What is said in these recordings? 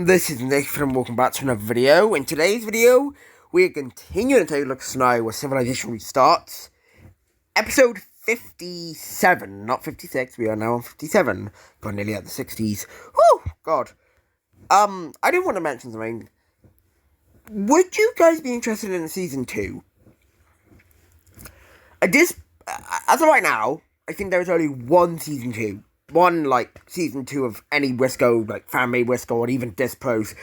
This is Nick and welcome back to another video. In today's video, we're continuing to take a look at scenario where civilization restarts. Episode 57, not 56, we are now on 57. Got nearly at the 60s. Whew, God. I did want to mention something. Would you guys be interested in season 2? As of right now, I think there is only one season 2. One, season 2 of any Wisco, fan-made Wisco, or even Dispros.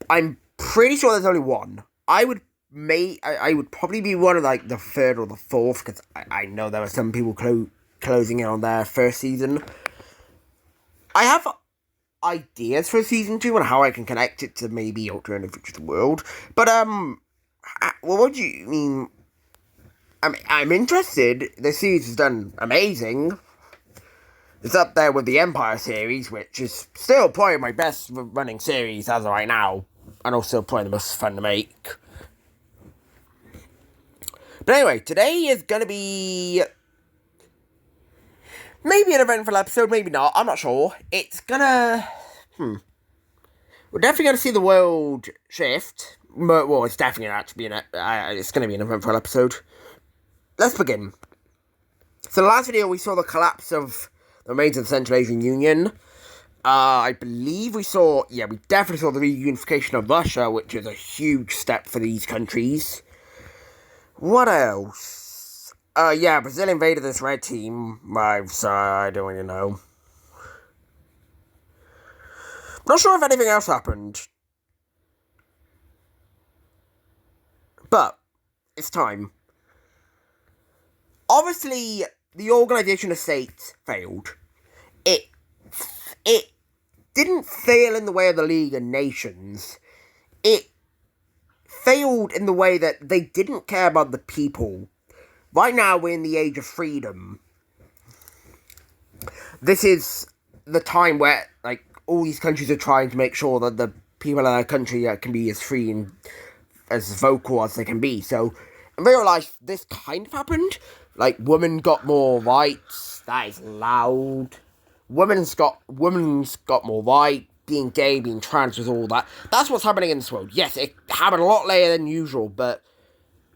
I'm pretty sure there's only one. I would probably be one of, the third or the fourth, because I know there are some people closing in on their first season. I have ideas for season 2 and how I can connect it to maybe Alternative Future of the World. But, what do you mean? I'm interested. The series has done amazing. It's up there with the Empire series, which is still probably my best running series as of right now, and also probably the most fun to make. But anyway, today is going to be maybe an eventful episode, maybe not, I'm not sure. It's gonna, we're definitely going to see the world shift. Well, it's definitely going to be it's going to be an eventful episode. Let's begin. So the last video we saw the collapse of the remains of the Central Asian Union. I believe we definitely saw the reunification of Russia, which is a huge step for these countries. What else? Brazil invaded this red team. I don't really know. Not sure if anything else happened. But, it's time. Obviously, the Organization of States failed. It didn't fail in the way of the League of Nations. It failed in the way that they didn't care about the people. Right now, we're in the age of freedom. This is the time where, all these countries are trying to make sure that the people in their country can be as free and as vocal as they can be. So, in real life, this kind of happened. Women got more rights. That is loud. Women's got more right. Being gay, being trans, with all that. That's what's happening in this world. Yes, it happened a lot later than usual, but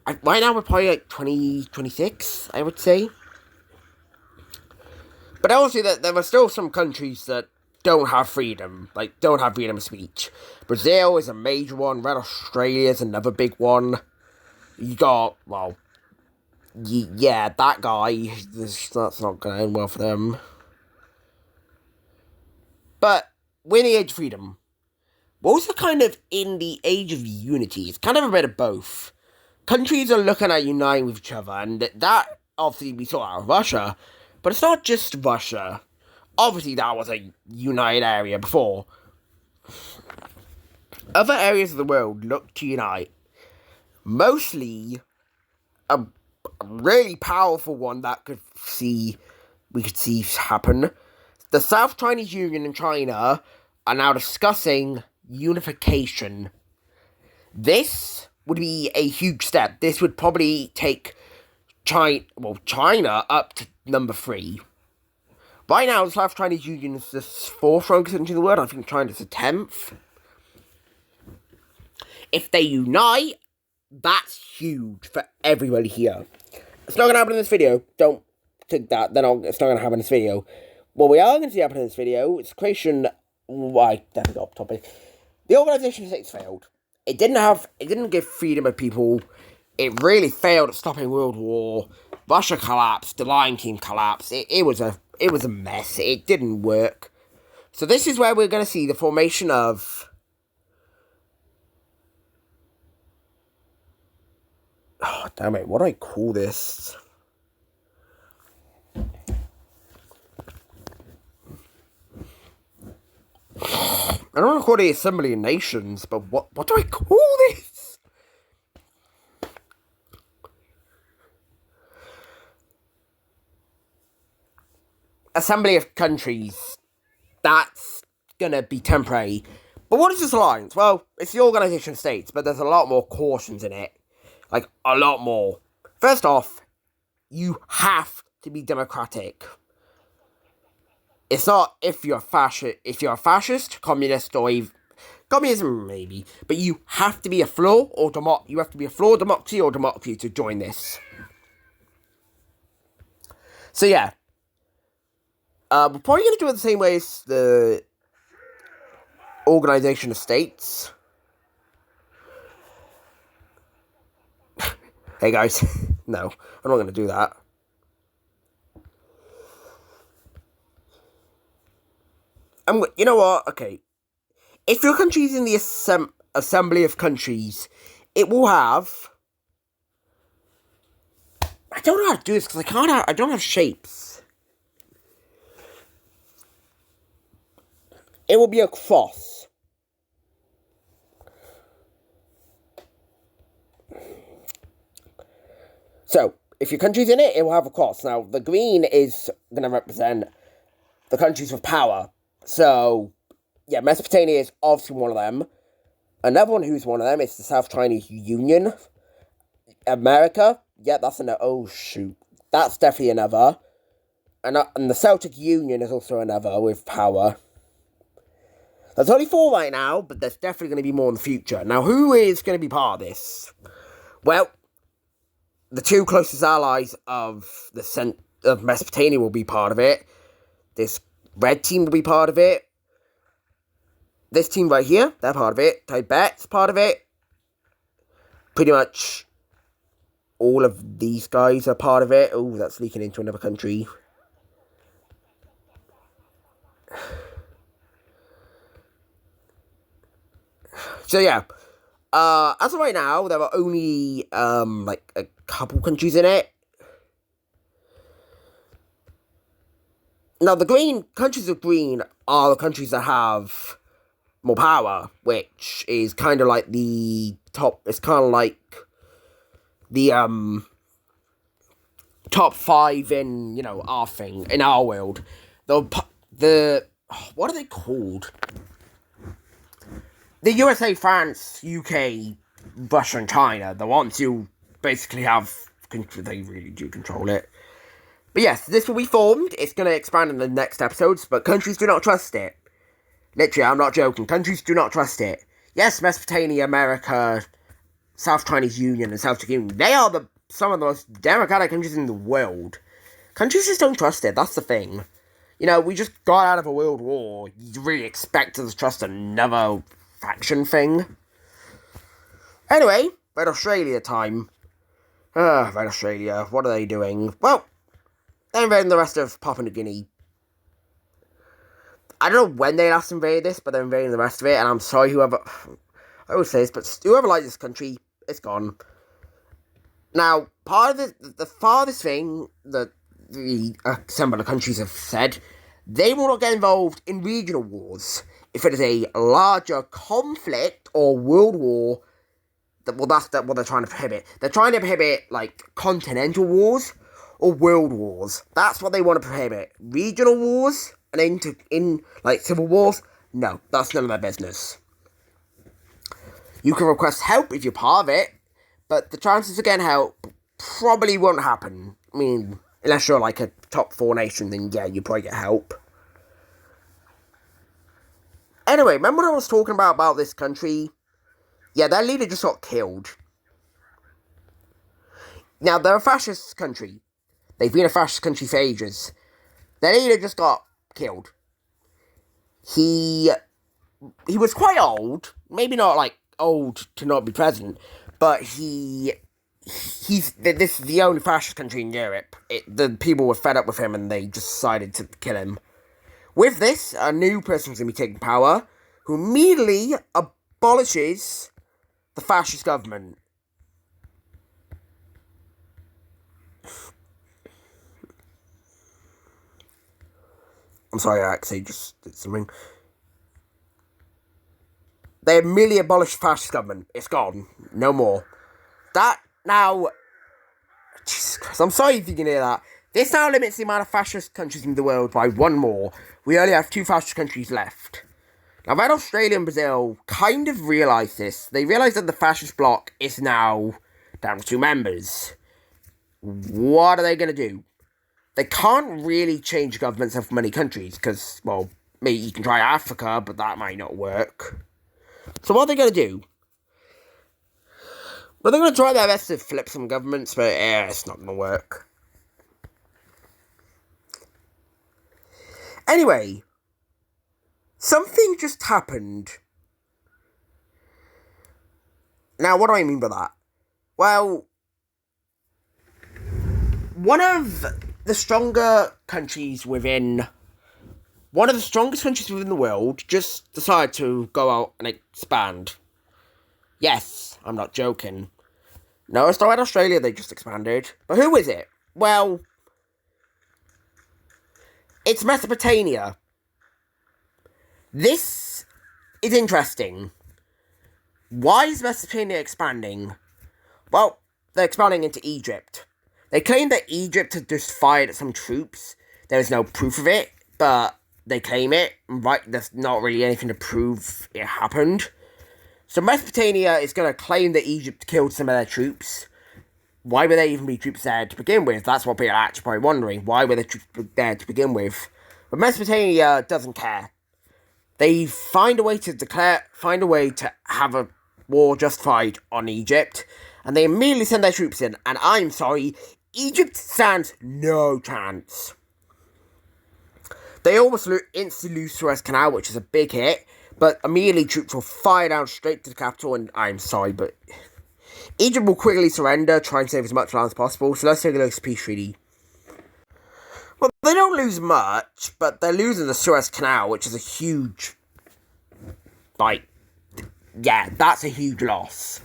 right now we're probably 2026, I would say. But obviously, there are still some countries that don't have freedom. Don't have freedom of speech. Brazil is a major one. Red Australia is another big one. You got, that guy. That's not going to end well for them. But we're in the age of freedom. We're also kind of in the age of unity. It's kind of a bit of both. Countries are looking at uniting with each other, and that, obviously, we saw out of Russia. But it's not just Russia. Obviously, that was a united area before. Other areas of the world look to unite. Mostly, a really powerful one that we could see happen. The South Chinese Union and China are now discussing unification. This would be a huge step. This would probably take China up to number 3. Right now, the South Chinese Union is the 4th strongest country in the world. I think China's the 10th. If they unite, that's huge for everybody here. It's not going to happen in this video. Don't think that. It's not going to happen in this video. What we are going to see happen in this video is creation. I definitely got off topic. The Organization of States failed. It didn't give freedom of people. It really failed at stopping World War. Russia collapsed. The Lion King collapsed. It was a mess. It didn't work. So this is where we're going to see the formation of. Oh, damn it. What do I call this? I don't want to call it the Assembly of Nations, but what do I call this? Assembly of Countries. That's gonna be temporary. But what is this alliance? Well, it's the Organization of States, but there's a lot more cautions in it. A lot more. First off, you have to be democratic. It's not if you're a fascist, communist, or even Communism, maybe. But you have to be a flawed democracy or democracy to join this. So yeah. We're probably going to do it the same way as the Organization of States. Hey guys, no, I'm not going to do that. You know what? Okay, if your country's in the Assembly of Countries, it will have. I don't know how to do this because I don't have shapes. It will be a cross. So, if your country's in it, it will have a cross. Now, the green is going to represent the countries with power. So, yeah, Mesopotamia is obviously one of them. Another one who's one of them is the South Chinese Union. America, yeah, that's another. Oh, shoot. That's definitely another. And the Celtic Union is also another with power. There's only 4 right now, but there's definitely going to be more in the future. Now, who is going to be part of this? Well, the 2 closest allies of of Mesopotamia will be part of it. This red team will be part of it. This team right here, they're part of it. Tibet's part of it. Pretty much all of these guys are part of it. Oh, that's leaking into another country. So yeah, as of right now, there are only like a couple countries in it. Now, the countries of green are the countries that have more power, which is kind of like the top. It's kind of like the top 5 in our thing in our world. The what are they called? The USA, France, UK, Russia, and China. The ones who basically have they really do control it. But yes, this will be formed. It's going to expand in the next episodes, but countries do not trust it. Literally, I'm not joking. Countries do not trust it. Yes, Mesopotamia, America, South Chinese Union, and Celtic Union, they are some of the most democratic countries in the world. Countries just don't trust it. That's the thing. We just got out of a world war. You really expect us to trust another faction thing? Anyway, Red Australia time. Red Australia, what are they doing? Well, they're invading the rest of Papua New Guinea. I don't know when they last invaded this, but they're invading the rest of it, and I'm sorry whoever... I always say this, but whoever likes this country, it's gone. Now, part of the farthest thing that the Assembly of Countries have said, they will not get involved in regional wars. If it is a larger conflict or world war, that's what they're trying to prohibit. They're trying to prohibit, continental wars or world wars. That's what they want to prohibit. Regional wars and civil wars, no, that's none of their business. You can request help if you're part of it, but the chances of getting help probably won't happen. I mean, unless you're a top 4 nation, then yeah, you probably get help. Anyway, remember what I was talking about this country? Yeah, their leader just got killed. Now, they're a fascist country. They've been a fascist country for ages. Their leader just got killed. He was quite old. Maybe not, old to not be president. But this is the only fascist country in Europe. The people were fed up with him and they just decided to kill him. With this, a new person's going to be taking power, who immediately abolishes the fascist government. I'm sorry, I actually just did something. They immediately abolished the fascist government. It's gone. No more. That now... Jesus Christ, I'm sorry if you can hear that. This now limits the amount of fascist countries in the world by 1 more. We only have 2 fascist countries left. Now, Red Australia and Brazil kind of realised this. They realised that the fascist bloc is now down to 2 members. What are they going to do? They can't really change governments of many countries, because, well, maybe you can try Africa, but that might not work. So what are they going to do? Well, they're going to try their best to flip some governments, but it's not going to work. Anyway, something just happened. Now, what do I mean by that? Well, one of the strongest countries within the world just decided to go out and expand. Yes, I'm not joking. No, it's not Australia, they just expanded. But who is it? Well, it's Mesopotamia. This is interesting. Why is Mesopotamia expanding? Well, they're expanding into Egypt. They claim that Egypt had just fired at some troops. There is no proof of it, but they claim it. Right, there's not really anything to prove it happened. So Mesopotamia is going to claim that Egypt killed some of their troops. Why would there even be troops there to begin with? That's what people are actually probably wondering. Why were the troops there to begin with? But Mesopotamia doesn't care. They find a way to have a war justified on Egypt, and they immediately send their troops in. And I'm sorry, Egypt stands no chance. They almost instantly lose Suez Canal, which is a big hit, but immediately troops will fire down straight to the capital, and I'm sorry, but Egypt will quickly surrender, try and save as much land as possible, so let's take a look at the peace treaty. Well, they don't lose much, but they're losing the Suez Canal, which is a huge, that's a huge loss.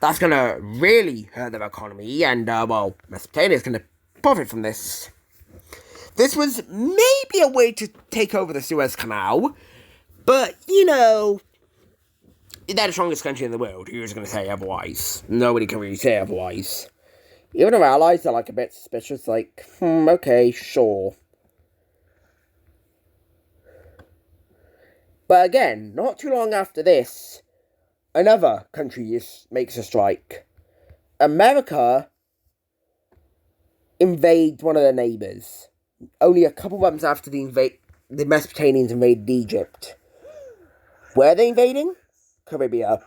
That's going to really hurt their economy, and, Mesopotamia is going to profit from this. This was maybe a way to take over the Suez Canal, but, they're the strongest country in the world. Who's going to say otherwise? Nobody can really say otherwise. Even our allies are, a bit suspicious, okay, sure. But again, not too long after this, another country makes a strike. America invades one of their neighbours. Only a couple months after the Mesopotamians invaded Egypt. Where are they invading? Caribbean.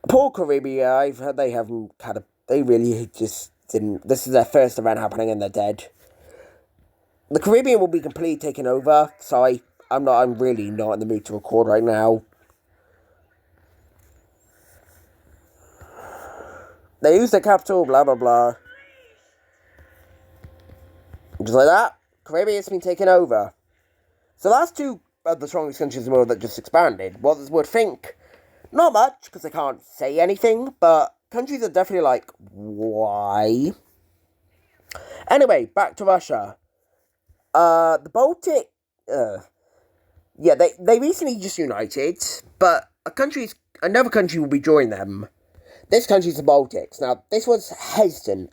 Poor Caribbean, I've heard they really just didn't, this is their first event happening and they're dead. The Caribbean will be completely taken over. Sorry, I'm really not in the mood to record right now. They use the capital, blah blah blah. Just like that, Caribbean's been taken over. So that's two of the strongest countries in the world that just expanded. What would think? Not much, because they can't say anything, but countries are definitely why? Anyway, back to Russia. The Baltic, they recently just united, but another country will be joining them. This country's the Baltics. Now, this was hesitant.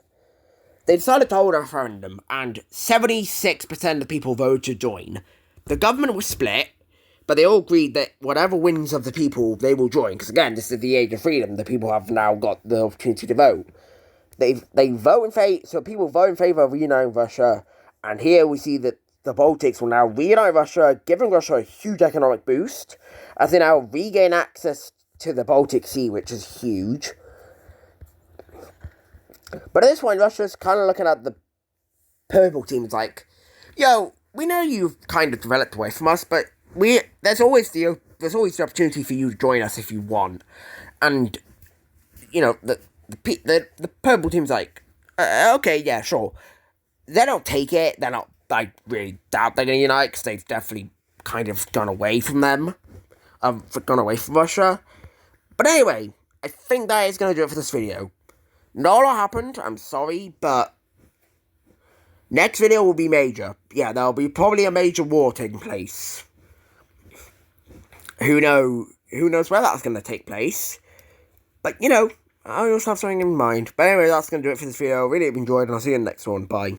They decided to hold a referendum, and 76% of the people voted to join. The government was split, but they all agreed that whatever wins of the people, they will join. Because again, this is the age of freedom. The people have now got the opportunity to vote. They vote in favor, so people vote in favor of reuniting Russia. And here we see that the Baltics will now reunite Russia, giving Russia a huge economic boost, as they now regain access to the Baltic Sea, which is huge. But at this point, Russia's kind of looking at the purple teams yo, we know you've kind of developed away from us, but there's always the opportunity for you to join us if you want. And, the purple team's okay, yeah, sure. They don't take it. They're not, really doubt they're going to unite, because they've definitely kind of gone away from them. Gone away from Russia. But anyway, I think that is going to do it for this video. Not a lot happened, I'm sorry, but next video will be major. Yeah, there'll be probably a major war taking place. Who knows where that's going to take place. But, I also have something in mind. But anyway, that's going to do it for this video. Really hope you enjoyed, and I'll see you in the next one. Bye.